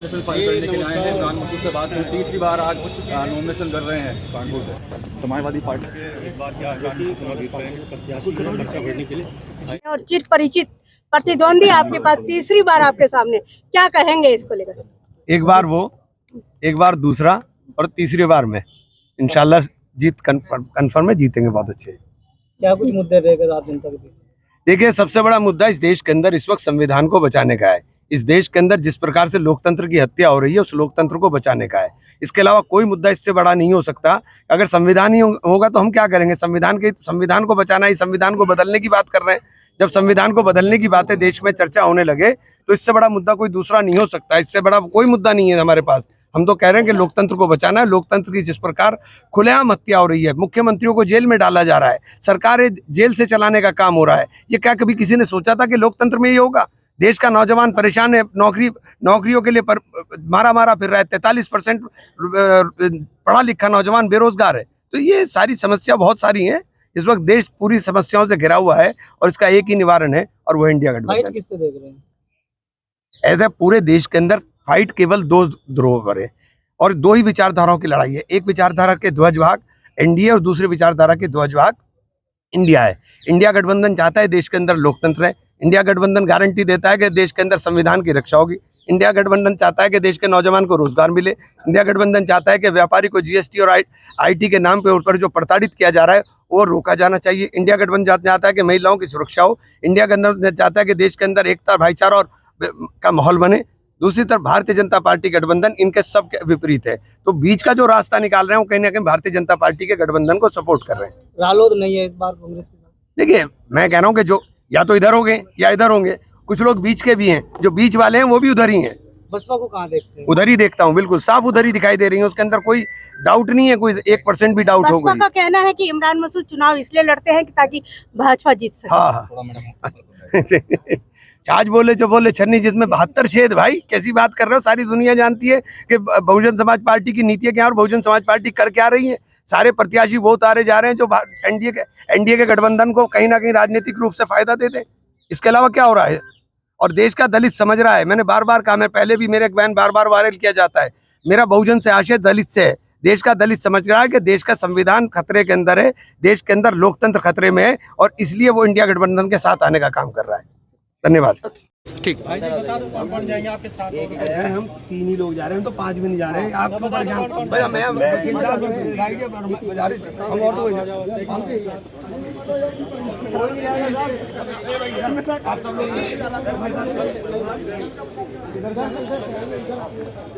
File करने के लिए आए हैं। इमरान मसूद से बात हुई, तीसरी बार आज नॉमिनेशन कर रहे हैं कानपुर से। समाजवादी पार्टी के एक बार क्या और चिर परिचित प्रतिद्वंदी आपके पास तीसरी बार आपके सामने, क्या कहेंगे इसको लेकर? एक बार वो, एक बार दूसरा और तीसरी बार में इंशाल्लाह जीत कन्फर्म है, जीतेंगे बहुत अच्छे। क्या कुछ मुद्दे रहेगा आप जनता के बीच? देखिए, सबसे बड़ा मुद्दा इस देश के अंदर इस वक्त संविधान को बचाने का है। इस देश के अंदर जिस प्रकार से लोकतंत्र की हत्या हो रही है, उस लोकतंत्र को बचाने का है। इसके अलावा कोई मुद्दा इससे बड़ा नहीं हो सकता। अगर संविधान ही होगा तो हम क्या करेंगे? संविधान को बचाना ही, संविधान को बदलने की बात कर रहे हैं। जब संविधान को बदलने की बातें देश में चर्चा होने लगे तो इससे बड़ा मुद्दा कोई दूसरा नहीं हो सकता। इससे बड़ा कोई मुद्दा नहीं है हमारे पास। हम तो कह रहे हैं कि लोकतंत्र को बचाना है। लोकतंत्र की जिस प्रकार खुलेआम हत्या हो रही है, मुख्यमंत्रियों को जेल में डाला जा रहा है, सरकारें जेल से चलाने का काम हो रहा है, ये क्या कभी किसी ने सोचा था कि लोकतंत्र में ये होगा? देश का नौजवान परेशान है, नौकरियों के लिए मारा फिर रहा है। 43% पढ़ा लिखा नौजवान बेरोजगार है। तो ये सारी समस्या बहुत सारी हैं। इस वक्त देश पूरी समस्याओं से घिरा हुआ है और इसका एक ही निवारण है और वो इंडिया गठबंधन। किससे देख रहे हैं? ऐसे पूरे देश के अंदर फाइट केवल दो ध्रुवों पर है और दो ही विचारधाराओं की लड़ाई है। एक विचारधारा के ध्वजभाग एनडीए और दूसरी विचारधारा के ध्वजभाग इंडिया है। इंडिया गठबंधन चाहता है देश के अंदर लोकतंत्र है। इंडिया गठबंधन गारंटी देता है कि देश के अंदर संविधान की रक्षा होगी। इंडिया गठबंधन चाहता है कि देश के नौजवान को रोजगार मिले। इंडिया गठबंधन चाहता है कि व्यापारी को जीएसटी और आईटी के नाम पे ऊपर जो प्रताड़ित किया जा रहा है वो रोका जाना चाहिए। इंडिया गठबंधन चाहता है कि महिलाओं की सुरक्षा हो। इंडिया गठबंधन चाहता है कि देश के अंदर एकता, भाईचारा और का माहौल बने। दूसरी तरफ भारतीय जनता पार्टी गठबंधन इनके सब के विपरीत है। तो बीच का जो रास्ता निकाल रहे हैं वो कहीं ना कहीं भारतीय जनता पार्टी के गठबंधन को सपोर्ट कर रहे हैं। रालोद नहीं है इस बार कांग्रेस के साथ? देखिए, मैं कह रहा हूँ कि जो या तो इधर होंगे या इधर होंगे। कुछ लोग बीच के भी हैं, जो बीच वाले हैं वो भी उधर ही हैं। बसपा को कहाँ देखते हैं? उधर ही देखता हूँ, बिल्कुल साफ उधर ही दिखाई दे रही है। उसके अंदर कोई डाउट नहीं है, कोई 1% भी डाउट हो बसपा गई। का कहना है कि इमरान मसूद चुनाव इसलिए लड़ते हैं कि ताकि भाजपा जीत सके। हाँ आज बोले जो बोले छन्नी जिसमें 72 छेद। भाई कैसी बात कर रहे हो? सारी दुनिया जानती है कि बहुजन समाज पार्टी की नीतियां क्या और बहुजन समाज पार्टी कर क्या रही है। सारे प्रत्याशी वो उतारे जा रहे हैं जो एनडीए के गठबंधन को कहीं ना कहीं राजनीतिक रूप से फायदा देते। इसके अलावा क्या हो रहा है? और देश का दलित समझ रहा है। मैंने बार बार कहा, मैं पहले भी मेरे एक बयान बार बार वायरल किया जाता है, मेरा बहुजन से आशय दलित से है। देश का दलित समझ रहा है कि देश का संविधान खतरे के अंदर है, देश के अंदर लोकतंत्र खतरे में है और इसलिए वो इंडिया गठबंधन के साथ आने का काम कर रहा है। धन्यवाद। ठीक। भाई जी बता दो कौन जाएंगे आपके साथ? हम 3 ही लोग जा रहे हैं, तो 5 भी नहीं जा रहे हैं। आप क्यों परेशान? भाई मैं वकील साहब हम और तो